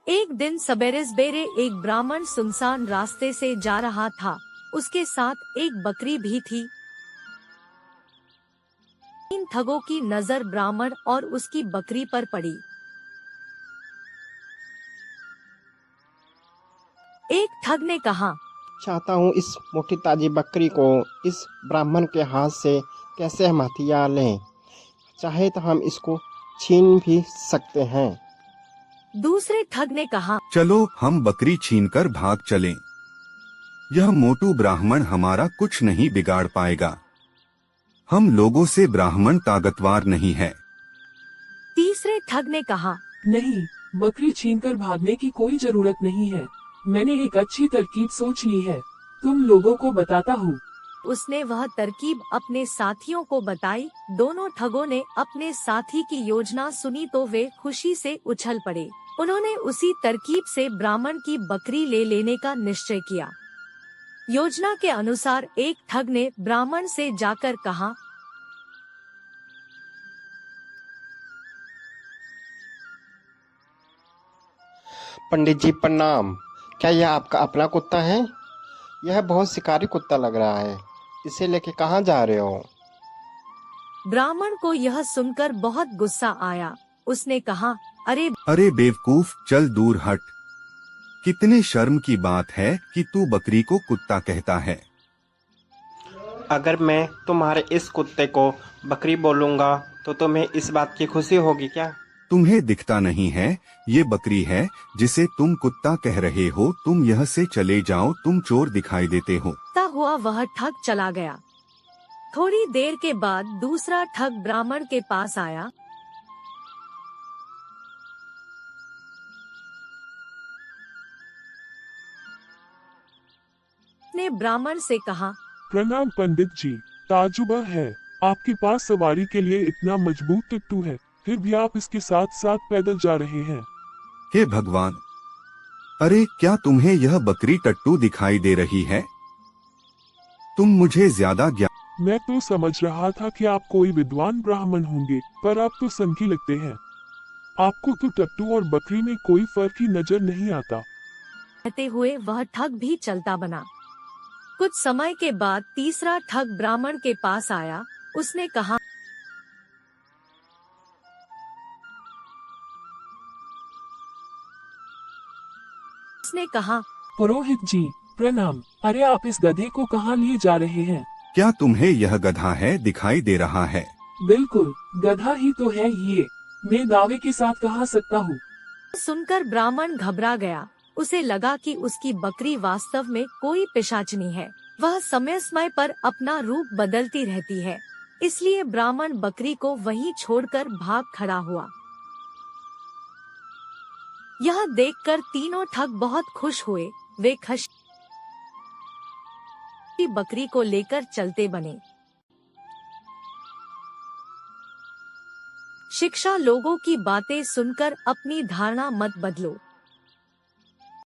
एक दिन सवेरे सवेरे एक ब्राह्मण सुनसान रास्ते से जा रहा था। उसके साथ एक बकरी भी थी। इन ठगों की नजर ब्राह्मण और उसकी बकरी पर पड़ी। एक ठग ने कहा, चाहता हूँ इस मोटी ताजी बकरी को इस ब्राह्मण के हाथ से कैसे हम हथियार लें। चाहे तो हम इसको छीन भी सकते हैं। दूसरे ठग ने कहा, चलो हम बकरी छीनकर भाग चलें। यह मोटू ब्राह्मण हमारा कुछ नहीं बिगाड़ पाएगा। हम लोगों से ब्राह्मण ताकतवर नहीं है। तीसरे ठग ने कहा, नहीं, बकरी छीनकर भागने की कोई जरूरत नहीं है। मैंने एक अच्छी तरकीब सोच ली है, तुम लोगों को बताता हूँ। उसने वह तरकीब अपने साथियों को बताई। दोनों ठगों ने अपने साथी की योजना सुनी तो वे खुशी से उछल पड़े। उन्होंने उसी तरकीब से ब्राह्मण की बकरी ले लेने का निश्चय किया। योजना के अनुसार एक ठग ने ब्राह्मण से जाकर कहा, पंडित जी प्रणाम। क्या यह आपका अपना कुत्ता है? यह बहुत शिकारी कुत्ता लग रहा है। इसे लेके कहाँ जा रहे हो? ब्राह्मण को यह सुनकर बहुत गुस्सा आया। उसने कहा, अरे बेवकूफ, चल दूर हट। कितने शर्म की बात है कि तू बकरी को कुत्ता कहता है। अगर मैं तुम्हारे इस कुत्ते को बकरी बोलूँगा तो तुम्हें इस बात की खुशी होगी क्या? तुम्हें दिखता नहीं है ये बकरी है जिसे तुम कुत्ता कह रहे हो। तुम यहाँ से चले जाओ, तुम चोर दिखाई देते हो। हुआ वह ठग चला गया। थोड़ी देर के बाद दूसरा ठग ब्राह्मण के पास आया। ने ब्राह्मण से कहा, प्रणाम पंडित जी, ताजुबा है आपके पास सवारी के लिए इतना मजबूत टट्टू है, फिर भी आप इसके साथ साथ पैदल जा रहे हैं। हे भगवान, अरे क्या तुम्हें यह बकरी टट्टू दिखाई दे रही है? तुम मुझे ज्यादा मैं तो समझ रहा था कि आप कोई विद्वान ब्राह्मण होंगे, पर आप तो संकी लगते हैं। आपको तो टट्टू और बकरी में कोई फर्क ही नजर नहीं आता। कहते हुए वह ठग भी चलता बना। कुछ समय के बाद तीसरा ठग ब्राह्मण के पास आया। उसने कहा, पुरोहित जी प्रणाम। अरे आप इस गधे को कहाँ लिए जा रहे हैं? क्या तुम्हें यह गधा है दिखाई दे रहा है? बिल्कुल, गधा ही तो है ये। मैं दावे के साथ कहा सकता हूँ। सुनकर ब्राह्मण घबरा गया। उसे लगा कि उसकी बकरी वास्तव में कोई पिशाचनी है। वह समय समय पर अपना रूप बदलती रहती है, इसलिए ब्राह्मण बकरी को वहीं छोड़कर भाग खड़ा हुआ। यह देखकर तीनों ठग बहुत खुश हुए। वे बकरी को लेकर चलते बने। शिक्षा, लोगों की बातें सुनकर अपनी धारणा मत बदलो।